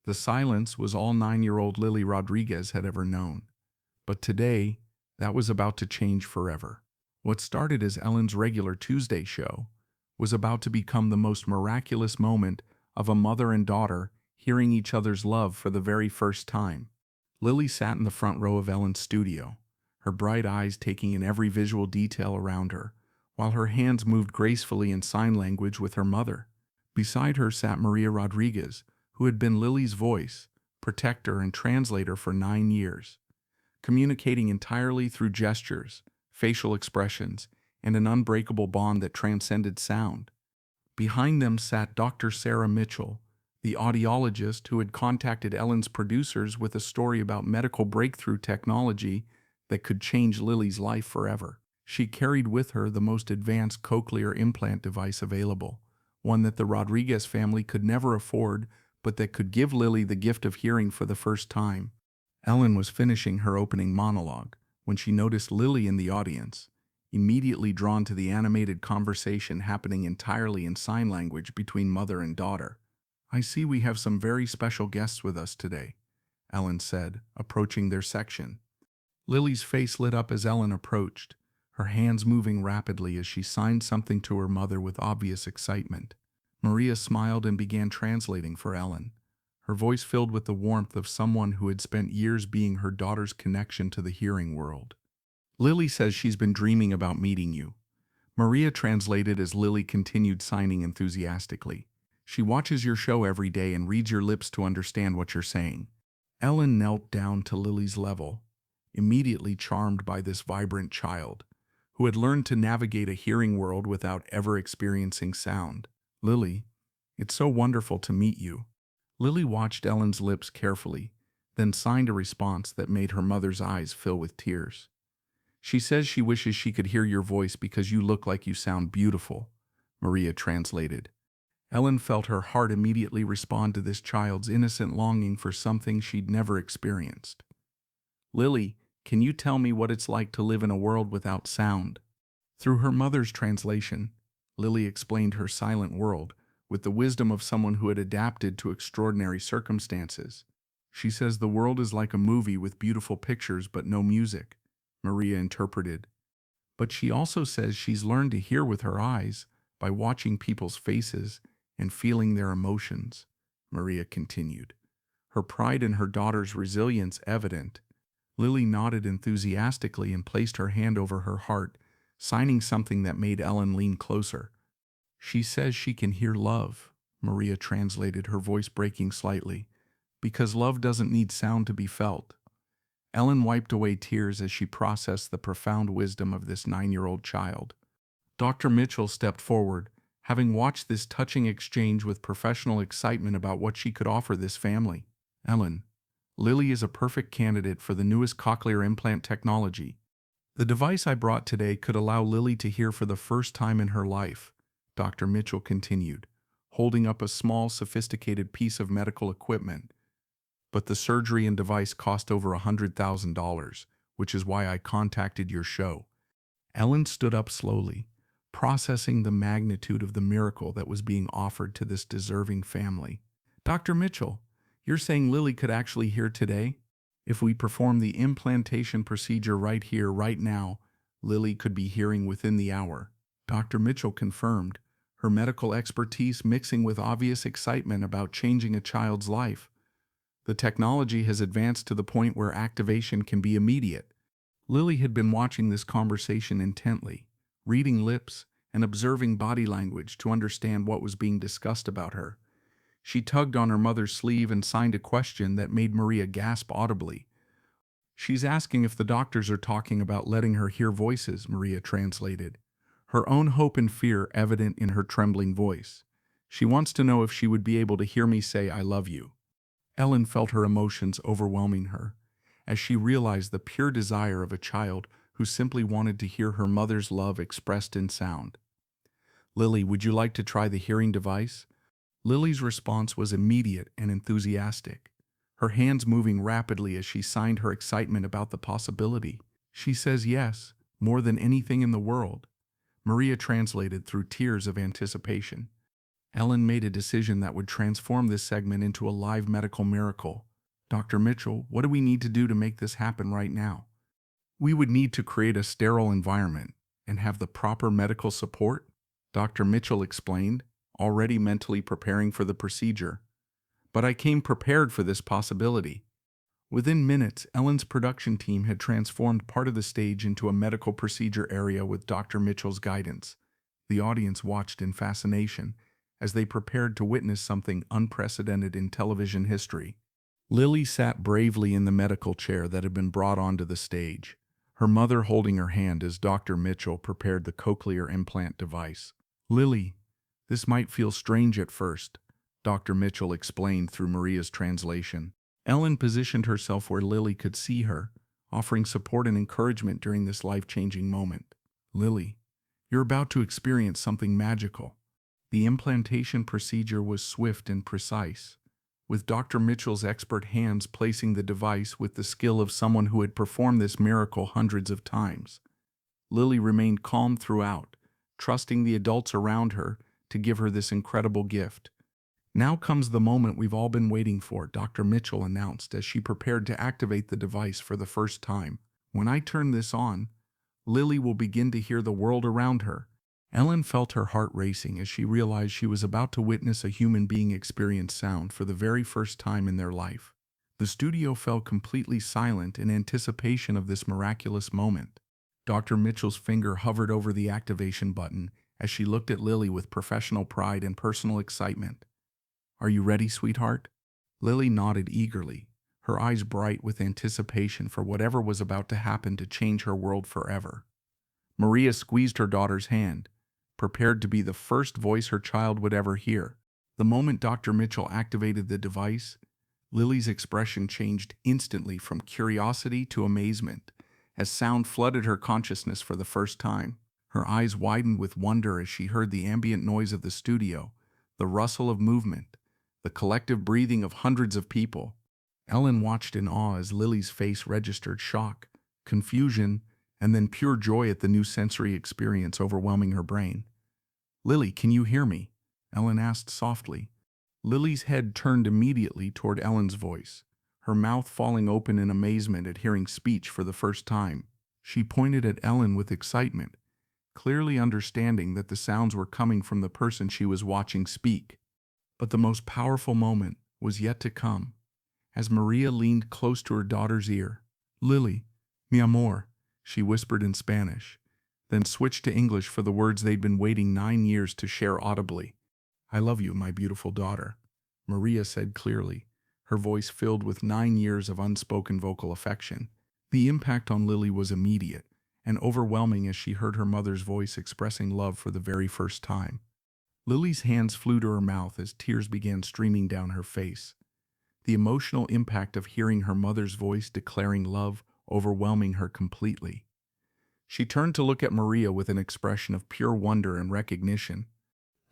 The silence was all 9-year-old Lily Rodriguez had ever known. But today, that was about to change forever. What started as Ellen's regular Tuesday show was about to become the most miraculous moment of a mother and daughter hearing each other's love for the very first time. Lily sat in the front row of Ellen's studio, her bright eyes taking in every visual detail around her, while her hands moved gracefully in sign language with her mother. Beside her sat Maria Rodriguez, who had been Lily's voice, protector, and translator for 9 years, communicating entirely through gestures, facial expressions, and an unbreakable bond that transcended sound. Behind them sat Dr. Sarah Mitchell, the audiologist who had contacted Ellen's producers with a story about medical breakthrough technology that could change Lily's life forever. She carried with her the most advanced cochlear implant device available, one that the Rodriguez family could never afford, but that could give Lily the gift of hearing for the first time. Ellen was finishing her opening monologue when she noticed Lily in the audience, immediately drawn to the animated conversation happening entirely in sign language between mother and daughter. "I see we have some very special guests with us today," Ellen said, approaching their section. Lily's face lit up as Ellen approached, her hands moving rapidly as she signed something to her mother with obvious excitement. Maria smiled and began translating for Ellen, her voice filled with the warmth of someone who had spent years being her daughter's connection to the hearing world. "Lily says she's been dreaming about meeting you," Maria translated as Lily continued signing enthusiastically. "She watches your show every day and reads your lips to understand what you're saying." Ellen knelt down to Lily's level, immediately charmed by this vibrant child, who had learned to navigate a hearing world without ever experiencing sound. "Lily, it's so wonderful to meet you." Lily watched Ellen's lips carefully, then signed a response that made her mother's eyes fill with tears. "She says she wishes she could hear your voice because you look like you sound beautiful," Maria translated. Ellen felt her heart immediately respond to this child's innocent longing for something she'd never experienced. "Lily, can you tell me what it's like to live in a world without sound?" Through her mother's translation, Lily explained her silent world with the wisdom of someone who had adapted to extraordinary circumstances. "She says the world is like a movie with beautiful pictures but no music," Maria interpreted. "But she also says she's learned to hear with her eyes by watching people's faces and feeling their emotions," Maria continued, her pride in her daughter's resilience evident. Lily nodded enthusiastically and placed her hand over her heart, signing something that made Ellen lean closer. "She says she can hear love," Maria translated, her voice breaking slightly, "because love doesn't need sound to be felt." Ellen wiped away tears as she processed the profound wisdom of this 9-year-old child. Dr. Mitchell stepped forward, having watched this touching exchange with professional excitement about what she could offer this family. "Ellen, Lily is a perfect candidate for the newest cochlear implant technology. The device I brought today could allow Lily to hear for the first time in her life," Dr. Mitchell continued, holding up a small, sophisticated piece of medical equipment. "But the surgery and device cost over $100,000, which is why I contacted your show." Ellen stood up slowly, processing the magnitude of the miracle that was being offered to this deserving family. "Dr. Mitchell, you're saying Lily could actually hear today? If we perform the implantation procedure right here, right now, Lily could be hearing within the hour," Dr. Mitchell confirmed, her medical expertise mixing with obvious excitement about changing a child's life. "The technology has advanced to the point where activation can be immediate." Lily had been watching this conversation intently, reading lips and observing body language to understand what was being discussed about her. She tugged on her mother's sleeve and signed a question that made Maria gasp audibly. "She's asking if the doctors are talking about letting her hear voices," Maria translated, her own hope and fear evident in her trembling voice. "She wants to know if she would be able to hear me say I love you." Ellen felt her emotions overwhelming her, as she realized the pure desire of a child who simply wanted to hear her mother's love expressed in sound. "Lily, would you like to try the hearing device?" Lily's response was immediate and enthusiastic, her hands moving rapidly as she signed her excitement about the possibility. "She says yes, more than anything in the world," Maria translated through tears of anticipation. Ellen made a decision that would transform this segment into a live medical miracle. Dr. Mitchell, what do we need to do to make this happen right now? We would need to create a sterile environment and have the proper medical support, Dr. Mitchell explained, already mentally preparing for the procedure. But I came prepared for this possibility. Within minutes, Ellen's production team had transformed part of the stage into a medical procedure area with Dr. Mitchell's guidance. The audience watched in fascination as they prepared to witness something unprecedented in television history. Lily sat bravely in the medical chair that had been brought onto the stage, her mother holding her hand as Dr. Mitchell prepared the cochlear implant device. Lily, this might feel strange at first, Dr. Mitchell explained through Maria's translation. Ellen positioned herself where Lily could see her, offering support and encouragement during this life-changing moment. Lily, you're about to experience something magical. The implantation procedure was swift and precise, with Dr. Mitchell's expert hands placing the device with the skill of someone who had performed this miracle hundreds of times. Lily remained calm throughout, trusting the adults around her to give her this incredible gift. Now comes the moment we've all been waiting for, Dr. Mitchell announced as she prepared to activate the device for the first time. When I turn this on, Lily will begin to hear the world around her. Ellen felt her heart racing as she realized she was about to witness a human being experience sound for the very first time in their life. The studio fell completely silent in anticipation of this miraculous moment. Dr. Mitchell's finger hovered over the activation button as she looked at Lily with professional pride and personal excitement. Are you ready, sweetheart? Lily nodded eagerly, her eyes bright with anticipation for whatever was about to happen to change her world forever. Maria squeezed her daughter's hand, prepared to be the first voice her child would ever hear. The moment Dr. Mitchell activated the device, Lily's expression changed instantly from curiosity to amazement as sound flooded her consciousness for the first time. Her eyes widened with wonder as she heard the ambient noise of the studio, the rustle of movement, the collective breathing of hundreds of people. Ellen watched in awe as Lily's face registered shock, confusion, and then pure joy at the new sensory experience overwhelming her brain. Lily, can you hear me? Ellen asked softly. Lily's head turned immediately toward Ellen's voice, her mouth falling open in amazement at hearing speech for the first time. She pointed at Ellen with excitement, clearly understanding that the sounds were coming from the person she was watching speak. But the most powerful moment was yet to come, as Maria leaned close to her daughter's ear. Lily, mi amor, she whispered in Spanish, then switched to English for the words they'd been waiting 9 years to share audibly. I love you, my beautiful daughter, Maria said clearly, her voice filled with 9 years of unspoken vocal affection. The impact on Lily was immediate and overwhelming as she heard her mother's voice expressing love for the very first time. Lily's hands flew to her mouth as tears began streaming down her face, the emotional impact of hearing her mother's voice declaring love overwhelming her completely. She turned to look at Maria with an expression of pure wonder and recognition.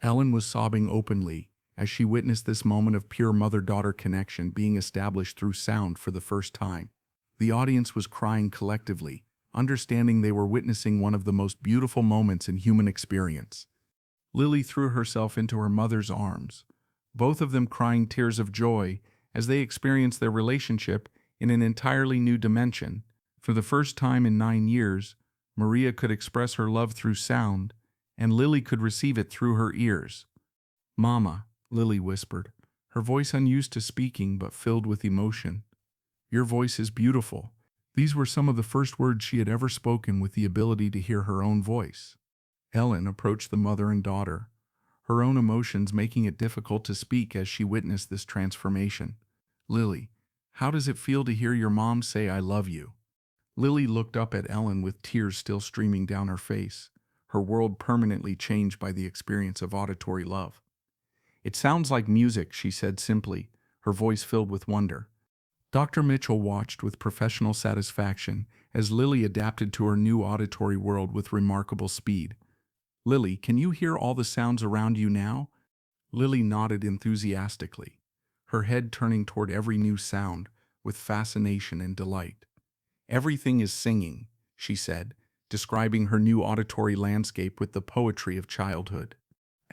Ellen was sobbing openly as she witnessed this moment of pure mother-daughter connection being established through sound for the first time. The audience was crying collectively, understanding they were witnessing one of the most beautiful moments in human experience. Lily threw herself into her mother's arms, both of them crying tears of joy as they experienced their relationship in an entirely new dimension. For the first time in 9 years, Maria could express her love through sound, and Lily could receive it through her ears. Mama, Lily whispered, her voice unused to speaking but filled with emotion. Your voice is beautiful. These were some of the first words she had ever spoken with the ability to hear her own voice. Ellen approached the mother and daughter, her own emotions making it difficult to speak as she witnessed this transformation. Lily, how does it feel to hear your mom say I love you? Lily looked up at Ellen with tears still streaming down her face, her world permanently changed by the experience of auditory love. It sounds like music, she said simply, her voice filled with wonder. Dr. Mitchell watched with professional satisfaction as Lily adapted to her new auditory world with remarkable speed. Lily, can you hear all the sounds around you now? Lily nodded enthusiastically, her head turning toward every new sound with fascination and delight. Everything is singing, she said, describing her new auditory landscape with the poetry of childhood.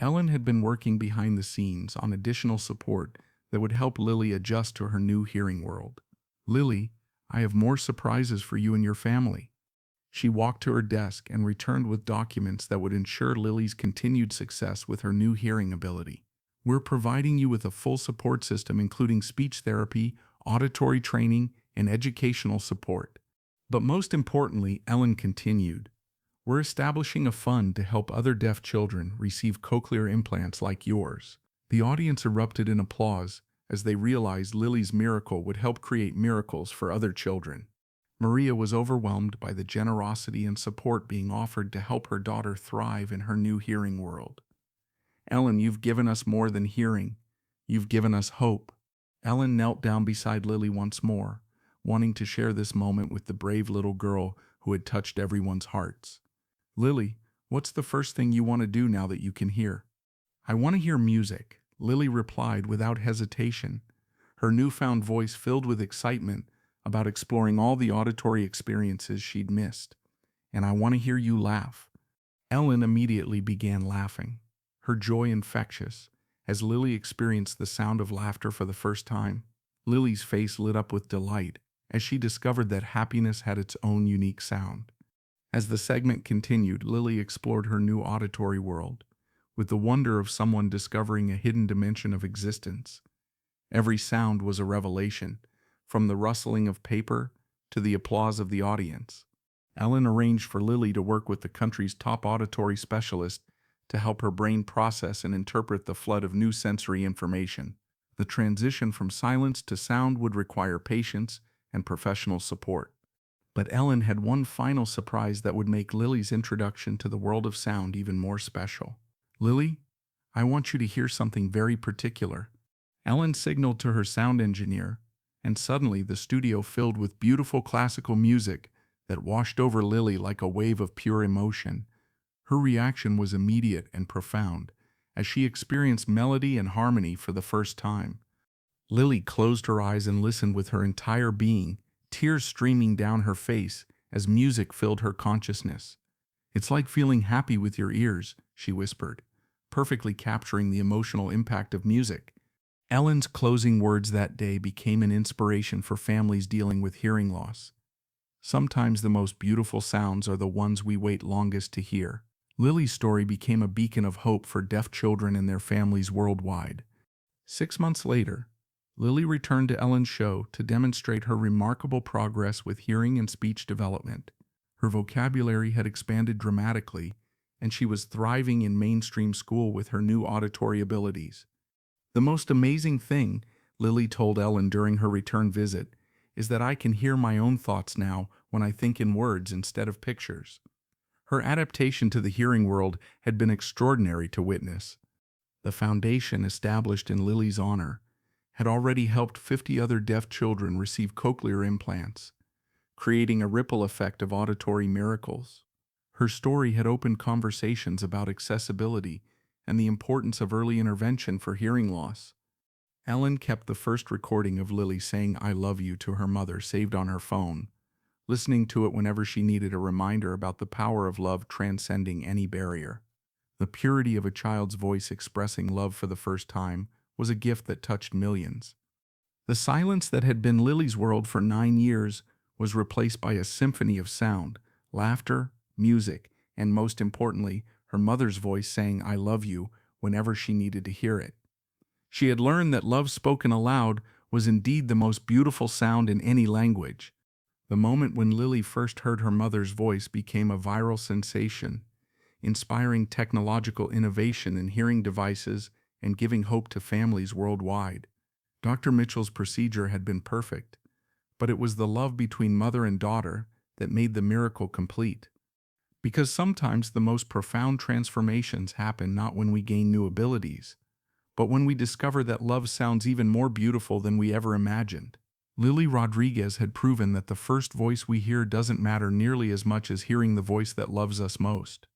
Ellen had been working behind the scenes on additional support that would help Lily adjust to her new hearing world. Lily, I have more surprises for you and your family. She walked to her desk and returned with documents that would ensure Lily's continued success with her new hearing ability. We're providing you with a full support system including speech therapy, auditory training, and educational support. But most importantly, Ellen continued, we're establishing a fund to help other deaf children receive cochlear implants like yours. The audience erupted in applause as they realized Lily's miracle would help create miracles for other children. Maria was overwhelmed by the generosity and support being offered to help her daughter thrive in her new hearing world. Ellen, you've given us more than hearing. You've given us hope. Ellen knelt down beside Lily once more, wanting to share this moment with the brave little girl who had touched everyone's hearts. Lily, what's the first thing you want to do now that you can hear? I want to hear music, Lily replied without hesitation, her newfound voice filled with excitement about exploring all the auditory experiences she'd missed. And I want to hear you laugh. Ellen immediately began laughing, her joy infectious, as Lily experienced the sound of laughter for the first time. Lily's face lit up with delight as she discovered that happiness had its own unique sound. As the segment continued, Lily explored her new auditory world, with the wonder of someone discovering a hidden dimension of existence. Every sound was a revelation, from the rustling of paper to the applause of the audience. Ellen arranged for Lily to work with the country's top auditory specialist to help her brain process and interpret the flood of new sensory information. The transition from silence to sound would require patience and professional support. But Ellen had one final surprise that would make Lily's introduction to the world of sound even more special. Lily, I want you to hear something very particular. Ellen signaled to her sound engineer, and suddenly the studio filled with beautiful classical music that washed over Lily like a wave of pure emotion. Her reaction was immediate and profound, as she experienced melody and harmony for the first time. Lily closed her eyes and listened with her entire being, tears streaming down her face as music filled her consciousness. It's like feeling happy with your ears, she whispered, perfectly capturing the emotional impact of music. Ellen's closing words that day became an inspiration for families dealing with hearing loss. Sometimes the most beautiful sounds are the ones we wait longest to hear. Lily's story became a beacon of hope for deaf children and their families worldwide. 6 months later, Lily returned to Ellen's show to demonstrate her remarkable progress with hearing and speech development. Her vocabulary had expanded dramatically, and she was thriving in mainstream school with her new auditory abilities. The most amazing thing, Lily told Ellen during her return visit, is that I can hear my own thoughts now when I think in words instead of pictures. Her adaptation to the hearing world had been extraordinary to witness. The foundation established in Lily's honor had already helped 50 other deaf children receive cochlear implants, creating a ripple effect of auditory miracles. Her story had opened conversations about accessibility and the importance of early intervention for hearing loss. Ellen kept the first recording of Lily saying "I love you" to her mother saved on her phone, listening to it whenever she needed a reminder about the power of love transcending any barrier. The purity of a child's voice expressing love for the first time was a gift that touched millions. The silence that had been Lily's world for 9 years was replaced by a symphony of sound, laughter, music, and most importantly, her mother's voice saying "I love you" whenever she needed to hear it. She had learned that love spoken aloud was indeed the most beautiful sound in any language. The moment when Lily first heard her mother's voice became a viral sensation, inspiring technological innovation in hearing devices and giving hope to families worldwide. Dr. Mitchell's procedure had been perfect, but it was the love between mother and daughter that made the miracle complete. Because sometimes the most profound transformations happen not when we gain new abilities, but when we discover that love sounds even more beautiful than we ever imagined. Lily Rodriguez had proven that the first voice we hear doesn't matter nearly as much as hearing the voice that loves us most.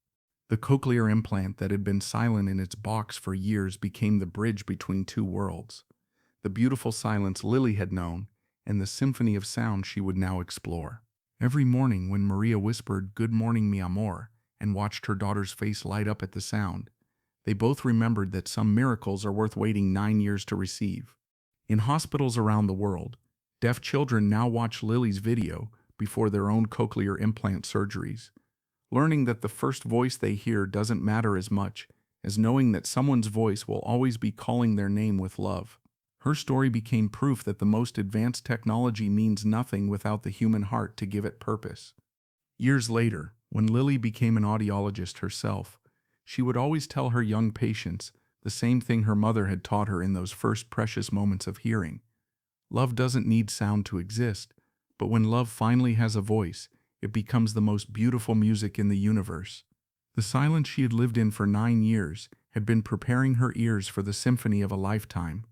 The cochlear implant that had been silent in its box for years became the bridge between two worlds, the beautiful silence Lily had known and the symphony of sound she would now explore. Every morning when Maria whispered "Good morning, mi amor," and watched her daughter's face light up at the sound, They both remembered that some miracles are worth waiting 9 years to receive. In hospitals around the world, deaf children now watch Lily's video before their own cochlear implant surgeries, learning that the first voice they hear doesn't matter as much as knowing that someone's voice will always be calling their name with love. Her story became proof that the most advanced technology means nothing without the human heart to give it purpose. Years later, when Lily became an audiologist herself, she would always tell her young patients the same thing her mother had taught her in those first precious moments of hearing. Love doesn't need sound to exist, but when love finally has a voice, it becomes the most beautiful music in the universe. The silence she had lived in for 9 years had been preparing her ears for the symphony of a lifetime.